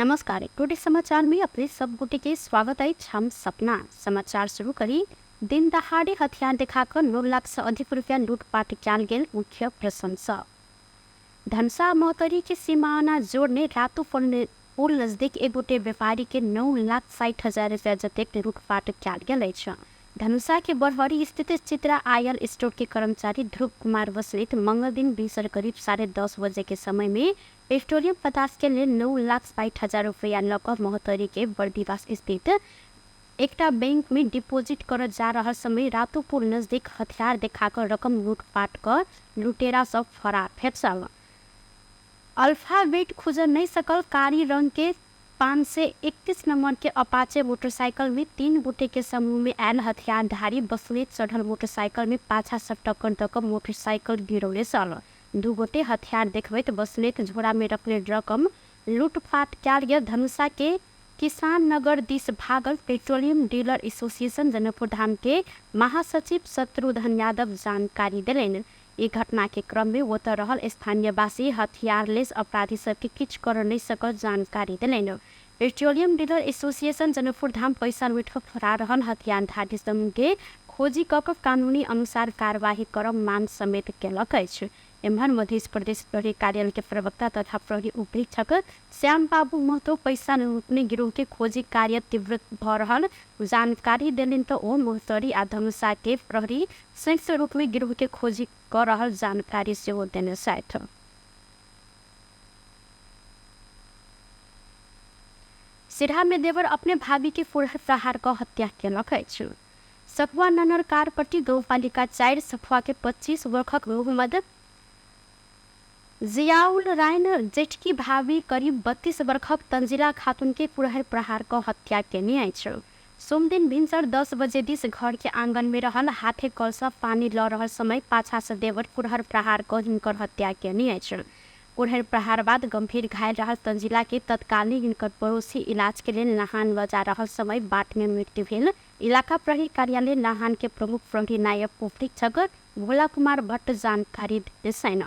नमस्कार। टुडे समाचार में अपने सब गुटे के स्वागत है। हम सपना समाचार शुरू करी। दिन दहाड़े हथियार दिखाकर 9 लाख से अधिक रुपया लूटपाट किया गेल मुख्य प्रशंसा। धनसा मोहतरी के सीमाना जोड़ने रातों पुल नजदीक एक गोटे व्यापारी के 9,60,000 रुपया जतेक लूटपाट किया गेल अछि। धनुषा के बरहरी स्थित चित्रा आयल स्टोर के कर्मचारी ध्रुव कुमार वसलित मंगल दिन बीसर करीब 10:30 बजे के समय में पेट्रोलियम पदार्थ के लिए 9,60,000 रुपया लकर मोहतरी के बर्दीवास स्थित एकटा बैंक में डिपोजिट कर जा रहा समय रातों पुल नजदीक हथियार दिखाकर रकम लूटपाट कर लुटेरा सब फरार फेंचल। अल्फाबेट खुज नहीं सकल कारी रंग के 531 नंबर के अपाचे मोटरसाइकिल में 3 गोटे के समूह में आयल हथियारधारी बसलेत चढ़ल मोटरसाइकिल में पाछा से टक्कर तक मोटरसाइकिल गिरौले सल। 2 गोटे हथियार देखबैत बसलेत झोरा में रखले रकम लूटपाट किया। धनुषा के किसान नगर दिस भागल petroleum dealer association Janakpur Dham के महासचिव शत्रुघ्न यादव जानकारी दिलेन। ये घटना के क्रम में वो रहल स्थानीयवासी हथियारलेस अपराधी सबके किछ कर नहीं सकल जानकारी दिलेन। Petroleum dealer association Janakpur Dham पैसा लूट फरार रहल हथियारधारी समूह के खोजी कऽ कानूनी अनुसार कार्यवाही करब मांग समेत केलक अछि। एम्हर मध्य प्रदेश प्रहरी कार्यालय के प्रवक्ता तथा प्रहरी उपरीक्षक श्याम बाबू महतो पैसा लूटने गिरोह के खोजी कार्य तीव्र भ रहल जानकारी देलिन। तो ओ मोहतरी आ धनुषा के प्रहरी संयुक्त रूप में गिरोह के खोजी कर रहल जानकारी से वो देने साथ। सिरहा में देवर अपने भाभी के फुरहर प्रहार का हत्या केलक अछि। सफुआ ननर कारपट्टी गौपालिका 4 सफुआ के 25 वर्षक मोहम्मद जियाउल रायन जेठकी भाभी करीब 32 वर्षक तंजिला खातून के फुरहर प्रहार का हत्या केने अछि। सोमदिन भिनसर 10 बजे दिस घर के आंगन में रहल हाथे कलसा पानी ल रहल समय पाछा से देवर फुरहर प्रहार कर हिनकर हत्या केने अछि। फुरहर प्रहार बाद गंभीर घायल रहल तंजिला के तत्कालीन हिनकर पड़ोसी इलाज के लिए नाहान ल जा रहल समय बाट में मृत्यु भेल। इलाका प्रहरी कार्यालय नाहान के प्रमुख प्रहरी नायब उपरीक्षक भोला कुमार भट्ट जानकारी देसन।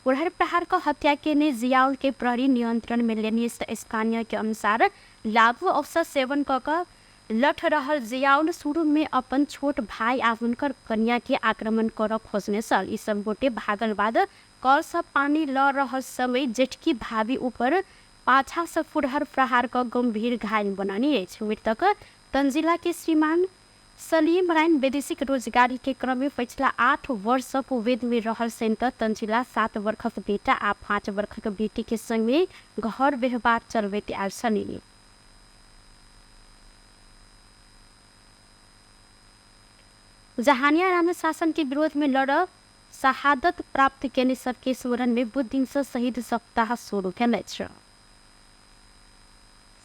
फुरहर प्रहार का हत्या के ने जियाउल के प्रहरी नियंत्रण में लेने स्थानीय के अनुसार लागू अवसर सेवन कर लठ रहल जियाउल शुरू में अपन छोट भाई आ हुनकर कन्या के आक्रमण कर खोजने सल। ई सब गोटे भागल बाद कल से पानी ल रहल समय जेठकी भाभी ऊपर पाछा से फुरहर प्रहार का गंभीर घायल बनानी अछि। मृतक तंजिला के श्रीमान सलीम रायन वैदेशिक रोजगारी के क्रम में पिछला 8 वर्ष से कुवैत में रहल सेंटर तंजिला 7 वर्षक बेटा आ 5 वर्षक बेटी के संग में घर व्यवहार चलबैत आयल छलीह। जहानिया राम शासन के विरोध में लड़ शहादत प्राप्त केने सबके स्मरण में बुध दिन से शहीद सप्ताह शुरू भेल अछि।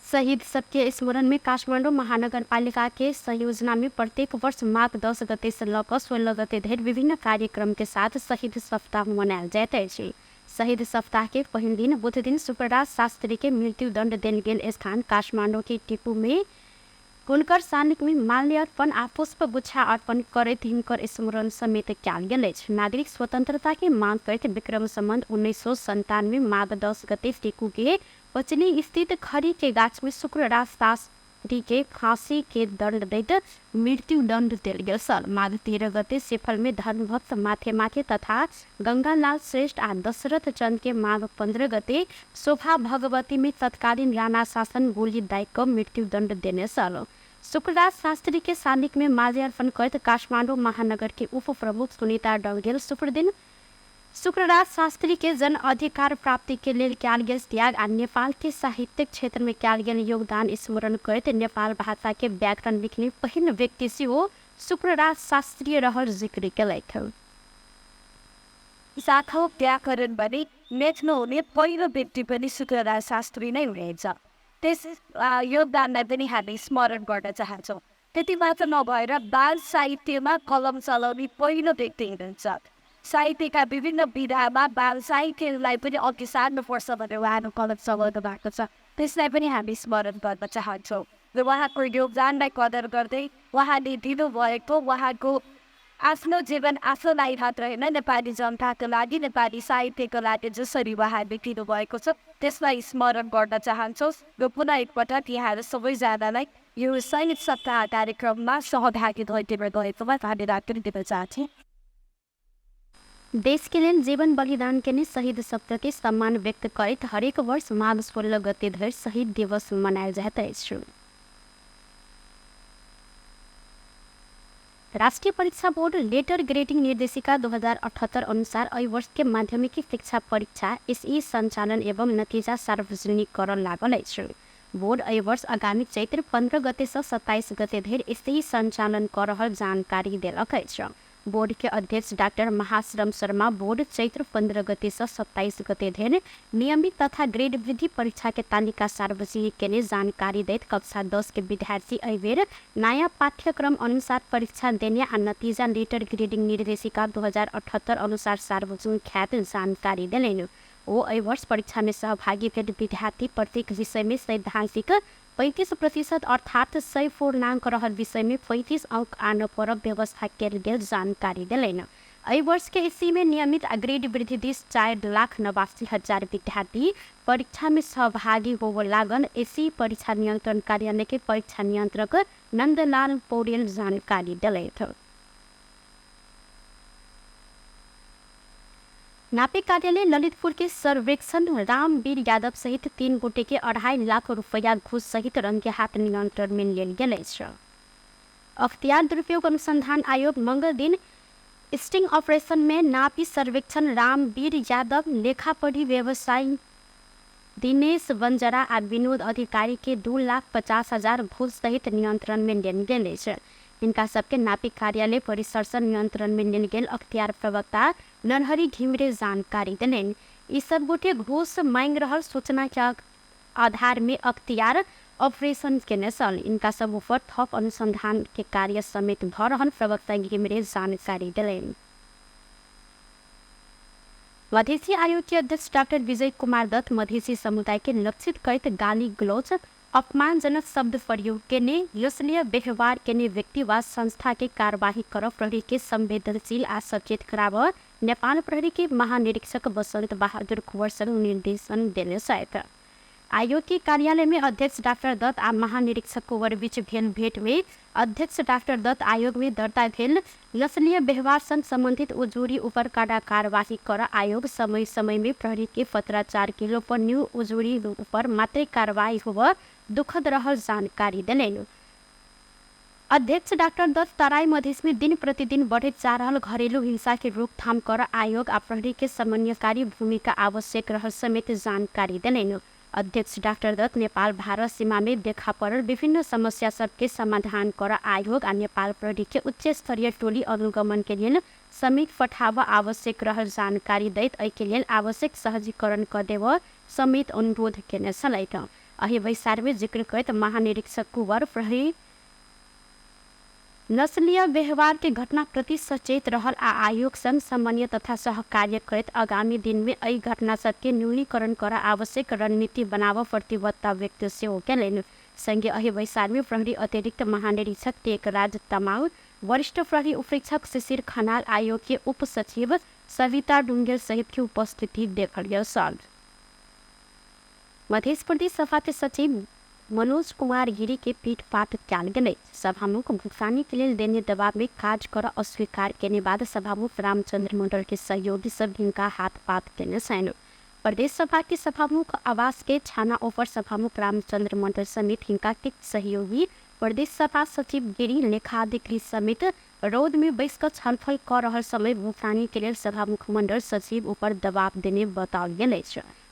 शहीद सबके स्मरण में काठमांडू महानगर पालिका के संयोजना में प्रत्येक वर्ष माघ 10 गते से लकर 16 गते धरि विभिन्न कार्यक्रम के साथ शहीद सप्ताह मनायल जाइत अछि। शहीद सप्ताह के पहिल दिन बुध दिन सुप्रराज शास्त्री के मृत्यु दंड देल गेल स्थान काठमांडू के टिपू में हुनकर सानिक में माल्यार्पण आ पुष्प गुच्छा अर्पण करैत हिनकर स्मरण समेत कयल गेल अछि। नागरिक स्वतंत्रता के मांग करैत विक्रम संवत 1997 माघ 10 गते टिपू के पचनी स्थित खरी के गाछ में शुक्रराज शास्त्री के फांसी के दंड दैत मृत्यु दंड देल गेल सल। माघ 13 गते सेफल में धर्मभक्त माथे माथे तथा गंगालाल श्रेष्ठ आ दशरथ चंद के माघ 15 गते शोभा भगवती में तत्कालीन राणा शासन गोली दाइक को मृत्यु दंड देने सल। शुक्रराज शास्त्री के सानिक में माल्यार्पण करत काठमांडू महानगर के उप प्रमुख सुनीता डंगेल शुक्रदिन शुक्रराज शास्त्री के जन अधिकार प्राप्ति के लिए कयल गेल त्याग आ नेपाल के साहित्यिक क्षेत्र में कयल गेल योगदान स्मरण करते नेपाल भाषा के व्याकरण लिखने पहिल व्यक्ति से वो शुक्रराज शास्त्री रहल जिक्र केलक। शाखा व्याकरण बने लेख्न हुने पहिलो व्यक्ति पनि शुक्रराज शास्त्री नै हुनुहुन्छ। त्यस योगदानलाई पनि हामी स्मरण गर्न चाहन्छौँ। त्यति मात्र नभएर बाल साहित्यमा कलम चलाउने पहिलो व्यक्ति हुनुहुन्छ। साहित्यका विभिन्न विधामा बाल साहित्यलाई पनि अघि सार्नुपर्छ भनेर उहाँहरू कलम चलाउनु भएको छ। त्यसलाई पनि हामी स्मरण गर्न चाहन्छौँ र उहाँको योगदानलाई कदर गर्दै उहाँले दिनुभएको उहाँको आफ्नो जीवन आफूलाई मात्र होइन नेपाली जनताको लागि नेपाली साहित्यको लागि जसरी उहाँले दिनुभएको छ त्यसलाई स्मरण गर्न चाहन्छौँ र पुनः एकपटक यहाँहरू सबैजनालाई यो सैनिक सप्ताह कार्यक्रममा सहभागी भएकोमा धन्यवाद पनि दिन चाहन्छु। देश के लिए जीवन बलिदान के शहीद शब्द के सम्मान व्यक्त करते हरेक वर्ष माघ 16 गते धरि शहीद दिवस मनाया जाता है। राष्ट्रीय परीक्षा बोर्ड लेटर ग्रेडिंग निर्देशिका 2078 अनुसार अय वर्ष के माध्यमिक शिक्षा परीक्षा एसई संचालन एवं नतीजा सार्वजनिक कर लागल है। बोर्ड अय वर्ष आगामी चैत्र 15 गते से 27 गते धरि एसई संचालन कर रहल जानकारी देलक है। बोर्ड के अध्यक्ष डॉक्टर महाश्रम शर्मा बोर्ड चैत्र 15 गते से 27 गते धरि नियमित तथा ग्रेड वृद्धि परीक्षा के तालिका सार्वजनिक के जानकारी दैत कक्षा 10 के विद्यार्थी अबेर नया पाठ्यक्रम अनुसार परीक्षा देने आ नतीजा लेटर ग्रेडिंग निर्देशिका 2078 अनुसार सार्वजनिक ख्यात जानकारी दिलैन। ओ अय वर्ष परीक्षा में सहभागी भेल विद्यार्थी प्रत्येक विषय में सैद्धांतिक 35% अर्थात 100 पूर्णांक रहल विषय में 35 अंक आन पर व्यवस्था कल गेल जानकारी दिलैन। अय वर्ष के एसई में नियमित ग्रेड वृद्धि दिश 4,89,000 विद्यार्थी परीक्षा में सहभागी हो लागन एसई परीक्षा नियंत्रण कार्यालय के परीक्षा नियंत्रक नंदलाल पौडेल जानकारी दिले थे। नापी कार्यालय ललितपुर के सर्वेक्षण रामवीर यादव सहित 3 गोटे के 2.5 लाख रुपया घूस सहित रंगे हाथ नियंत्रण में लियल गेल। अख्तियार दुरुपयोग अनुसंधान आयोग मंगल दिन स्टिंग ऑपरेशन में नापी सर्वेक्षण रामवीर यादव, लेखापढ़ी व्यवसायी दिनेश बंजरा आ विनोद अधिकारी के 2,50,000 घूस सहित नियंत्रण में लियल गेल। इनका सबके नापी कार्यालय परिसर से नियंत्रण में लेल गेल अख्तियार प्रवक्ता नरहरी घिमरे जानकारी दिलेन। ई सब गोटे घूस मांग रहल सूचना के आधार में अख्तियार ऑपरेशन के नसल इनका सब ऊपर थप अनुसंधान के कार्य समेत भ रहल प्रवक्ता घिमरे जानकारी दिलेन। मधेसी आयोग के अध्यक्ष डॉक्टर विजय कुमार दत्त मधेसी समुदाय के लक्षित करते गाली गलौज अपमानजनक शब्द प्रयोग के यसलीय व्यवहार के व्यक्ति व संस्था के कार्यवाही कर प्रहरी के संवेदनशील आ सचेत कराव नेपाल प्रहरी के महानिरीक्षक बसंत बहादुर कुंवर निर्देशन देने सहित आयोग के कार्यालय में अध्यक्ष डॉक्टर दत्त आ महानिरीक्षक कुंवर बीच भेल भेंट में अध्यक्ष डॉक्टर दत्त आयोग में दर्ता भेल नस्लीय व्यवहार संग संबंधित उजूरी ऊपर कड़ा कार्यवाही कर आयोग समय समय में प्रहरी के पत्राचार किलो पर न्यू उजूरी ऊपर मात्र कार्रवाई हुआ दुखद रहल जानकारी दिलेन। अध्यक्ष डॉक्टर दत्त तराई मधेश में दिन प्रतिदिन बढ़े जा रहल घरेलू हिंसा के रोकथाम कर आयोग आ प्रहरी के समन्वयकारी भूमिका आवश्यक रहल समेत जानकारी दिलेन। अध्यक्ष डॉक्टर दत्त नेपाल भारत सीमा में देखा पड़ल विभिन्न समस्या सबके समाधान कर आयोग आ नेपाल प्रहरी के उच्च स्तरीय टोली अनुगमन के लिए समीक पठाव आवश्यक रहल जानकारी दैत के लिए आवश्यक सहजीकरण कर देव समेत अनुरोध केने छलैथ। अही वैसार में जिक्र करत महानिरीक्षक कुंवर प्रहरी नस्लीय व्यवहार के घटना प्रति सचेत रहल आ आयोग संग समन्वय तथा सहकार्य करत आगामी दिन में अई घटना सबके न्यूनीकरण कर आवश्यक रणनीति बनाव प्रतिबद्धता व्यक्त से केलन। संगे अही वैसार में प्रहरी अतिरिक्त महानिरीक्षक टेकराज तमाउ, वरिष्ठ प्रहरी उपरीक्षक शिशिर खनाल, आयोग के उप सचिव सविता डुंगेल सहित की उपस्थिति देखल सल। मध्य प्रदेश सभा के सचिव मनोज कुमार गिरी के पीठ पाठ कैल गए। सभामुख भुगतानी के लिए देने दबाव में काज कर अस्वीकार करने बाद सभामुख रामचंद्र मंडल के सहयोगी सब इनका हाथ पात केने सैन। प्रदेश सभा के सभामुख आवास के छाना ओपर सभामुख रामचंद्र मंडल समेत इनका के सहयोगी प्रदेश सभा सचिव गिरी लेखाधिकारी समेत रोध में बैसकर छलफल कर रहल समय भुगतानी के लिए सभामुख मंडल सचिव ऊपर दबाव देने बताओ गए।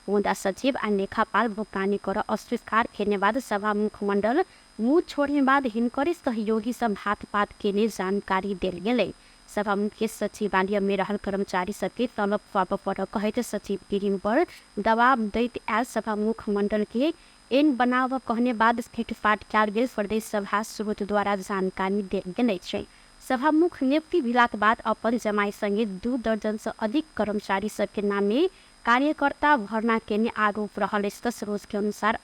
मुदा सचिव आ लेखापाल भुगतानी कर अस्वीकार करने बाद सभामुख मंडल मुँह छोड़ने बाद हिनकर सहयोगी सब हाथ पात के जानकारी दिल गए। सभामुख के सचिवालय में रहल कर्मचारी सबके तलब पाप पर कहते सचिव गिरी पर दबाव दैत आयल सभामुख मंडल के एन बनाव कहने बाद फेटफाट कैल गेल प्रदेश सभा स्रोत द्वारा जानकारी दिल गए। सभामुख नियुक्ति भेलाक बाद अपन जमाई संगे 2 दर्जन से अधिक कर्मचारी सबके नाम में कार्यकर्ता भर्ना केने आरोप रहल। स्रोत के अनुसार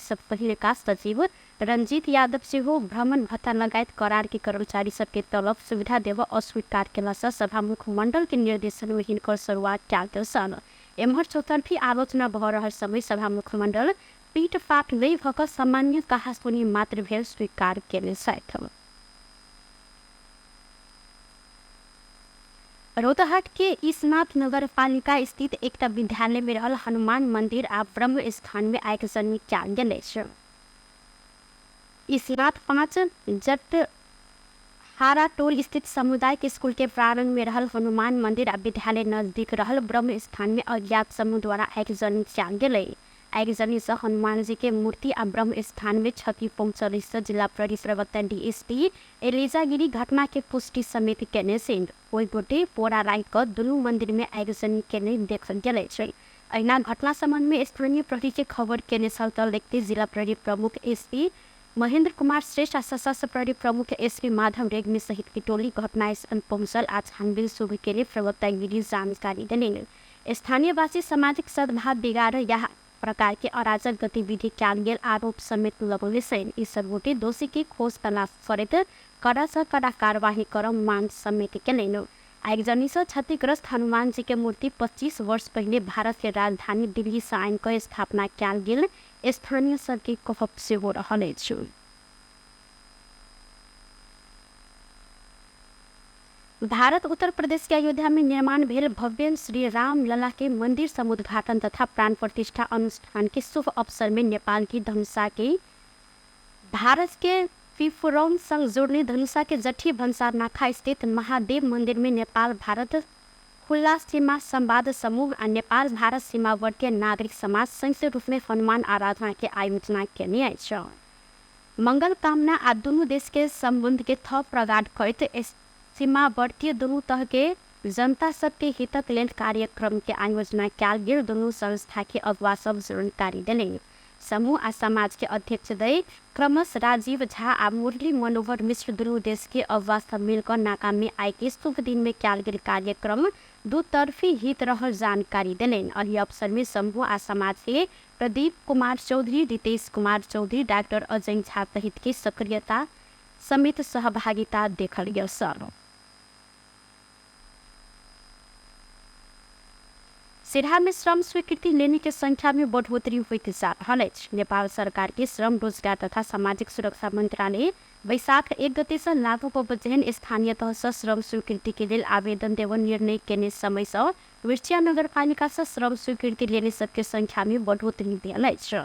सब पहले का सचिव रंजीत यादव से हो भ्रमण भत्ता लगायत करार के कर्मचारी सबके तलब सुविधा देव अस्वीकार केला से सभामुख मंडल के निर्देशन में हिनकर शुरुआत कैल सन। एम्हर चौतर्फी आलोचना भऽ रहल समय सभा मुखमण्डल पीटपाट नै भऽ कऽ सामान्य कहासुनी मात्र भेल स्वीकार केने छथि। रौतहट के ईसनाथ नगर पालिका स्थित एकटा विद्यालय में रहल हनुमान मंदिर आ ब्रह्म स्थान में आगजनी कयल गेल अछि। ईसनाथ 5 जटहारा टोल स्थित सामुदायिक स्कूल के प्रांगण में रहल हनुमान मंदिर आ विद्यालय नजदीक रहल ब्रह्म स्थान में अज्ञात समूह द्वारा आगजनी कयल गेलै। आगजनी से हनुमान जी के मूर्ति आ ब्रह्म स्थान में क्षति पहुंचल से जिला प्रहरी प्रवक्ता डीएसपी एलिजा गिरी घटना के पुष्टि समेत केने छथि। ओहि गोटे पोरा राखि कऽ दुनू मंदिर में आगजनी केने देखल गेल अछि। अहिना घटना संबंध में स्थानीय प्रहरी के खबर केने छल तऽ देखते जिला प्रहरी प्रमुख एसपी महेंद्र कुमार श्रेष्ठ आ सशस्त्र प्रहरी प्रमुख एसपी माधव रेग्मी सहित की टोली घटनास्थल पहुंचल आ छानबीन शुरू केने प्रवक्ता गिरी जानकारी देलनि। स्थानीयवासी सामाजिक सद्भाव बिगाड़ या प्रकार के अराजक गतिविधि कयल गेल आरोप समेत लगौले छथि। ई सब गोटे दोषी की खोज तलाश करैत कड़ा से कड़ा कार्यवाही करब मांग समेत केलनि। आगजनी से क्षतिग्रस्त हनुमान जी के मूर्ति 25 वर्ष पहले भारत के राजधानी दिल्ली से आइन के स्थापना कयल गेल स्थानीय सबके कहब सेहो रहल अछि। भारत उत्तर प्रदेश के अयोध्या में निर्माण भेल भव्य श्री राम लला के मंदिर समुद्घाटन तथा प्राण प्रतिष्ठा अनुष्ठान के शुभ अवसर में नेपाल की धनुषा के भारत के पिपुरौन संग जोड़ने धनुषा के जठी भन्सार नाखा स्थित महादेव मंदिर में नेपाल भारत खुला सीमा संवाद समूह और नेपाल भारत सीमावर्ती नागरिक समाज संयुक्त रूप में हनुमान आराधना के आयोजना केने अछि। मंगल कामना आ दुनू देश के संबंध के थप प्रगाढ़ करैत सीमावर्ती दुनू तह के जनता सबके हितक लेल कार्यक्रम के आयोजना कयल गेल दुनू संस्था के अगुवा सब जानकारी देलनि। समूह आ समाज के अध्यक्ष दय क्रमश राजीव झा आ मुरली मनोहर मिश्र दुनू देश के अगुवा सब मिलकर नाका में आय के शुभ दिन में कयल गेल कार्यक्रम दू तरफी हित रहल जानकारी देलनि। एहि अवसर में समूह आ समाज के प्रदीप कुमार चौधरी, रितेश कुमार चौधरी, डॉक्टर अजय झा सहित के सक्रियता समेत सहभागिता देखल गेल। सिरहा में श्रम स्वीकृति लेने के संख्या में बढ़ोतरी होते जा रहा है। नेपाल सरकार के श्रम रोजगार तथा सामाजिक सुरक्षा मंत्रालय वैशाख 1 गते से लागू बजेहन स्थानीय तह से श्रम स्वीकृति के लिए आवेदन देव निर्णय केने समय से विरचिया नगरपालिका से श्रम स्वीकृति लेने सबके संख्या में बढ़ोतरी भेल अछि।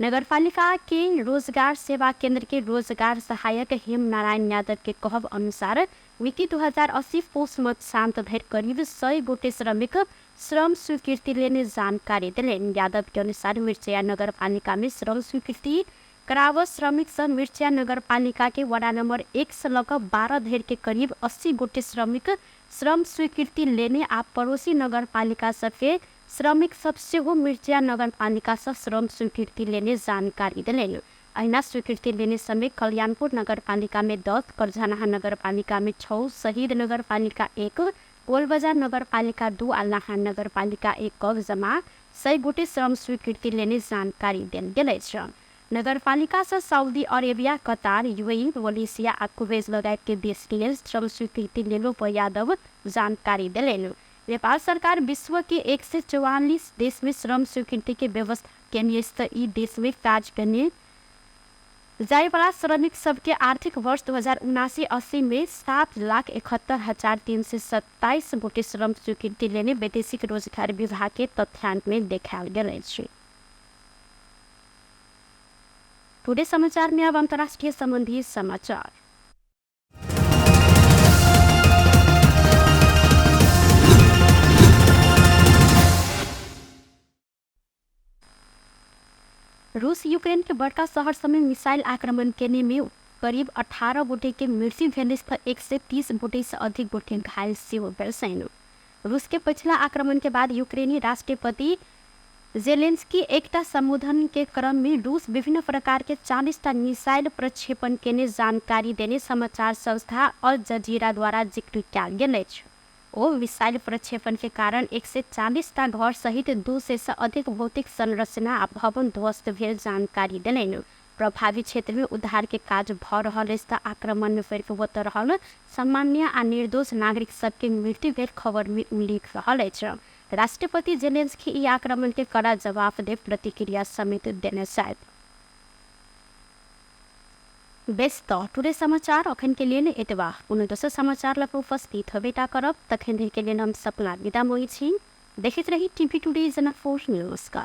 नगरपालिका के रोजगार सेवा केंद्र के रोजगार सहायक हेम नारायण यादव के कहब अनुसार मिति 2080 पौष मध्यान्ह धरि करीब 100 गोटे श्रमिक श्रम स्वीकृति लेने जानकारी दिलेन। यादव के अनुसार मिर्चिया नगरपालिका में श्रम स्वीकृति कराव श्रमिक सब मिर्चिया नगरपालिका के वार्ड नंबर 1 से लगभग 12 धरि के करीब 80 गोटे श्रमिक श्रम स्वीकृति लेने आ पड़ोसी नगरपालिका सबके श्रमिक सबसे हो मिर्चिया नगरपालिका से श्रम स्वीकृति लेने जानकारी दिलेन। अहिना स्वीकृति लेने समय कल्याणपुर नगरपालिका में 10, करझनाहा नगरपालिका में 6, शहीद नगरपालिका 1, गोलबजार नगरपालिका 2 आ लाहान नगरपालिका 1 जमा 100 गोटे श्रम स्वीकृति लेने जानकारी देल गेल अछि। नगरपालिका से सऊदी अरेबिया, कतार, यूएई, मलेशिया आ कुवैत लगायत के देश के लेल श्रम स्वीकृति लेलो पर यादव जानकारी दिलेन। नेपाल सरकार विश्व के 144 देश में श्रम स्वीकृति के व्यवस्था केने ई देश में काज करने जाए वाला श्रमिक सबके आर्थिक वर्ष 2079-80 में 7,71,327 गोटे श्रम स्वीकृति लेने वैदेशिक रोजगार विभाग के तथ्यांक में देखायल गेल अछि। टुडे समाचार में अब अंतर्राष्ट्रीय संबंधी समाचार। रूस यूक्रेन के बड़का शहर समय मिसाइल आक्रमण करने में करीब 18 गोटे के मृत्यु भेने पर 130 गोटे से अधिक गोटे घायल सेहो भेल छनि। रूस के पिछला आक्रमण के बाद यूक्रेनी राष्ट्रपति जेलेंस्की एकटा संबोधन के क्रम में रूस विभिन्न प्रकार के 40टा मिसाइल प्रक्षेपण केने जानकारी देने समाचार संस्था अल जजीरा द्वारा जिक्र कयल गेल अछि। ओ मिसाइल प्रक्षेपण के कारण 140टा घर सहित 200 से अधिक भौतिक संरचना आ भवन ध्वस्त भेल जानकारी देलनि। प्रभावित क्षेत्र में उद्धार के काज भ रहल अछि। आक्रमण में होत रहल सामान्य आ निर्दोष नागरिक सबके मृत्यु भेल खबर में उल्लेख रहल अछि। राष्ट्रपति जेलेंस्की ई आक्रमण के कड़ा जवाब दे प्रतिक्रिया समेत देने शायद। बेस त टुडे समाचार अखन के लिए ने एतबा उन दोसर समाचार ला उपस्थित हबेटा करब तखन के लिए हम सपना विदा मोई छी। देखित रही टीवी टुडे जनकपुर न्यूज का।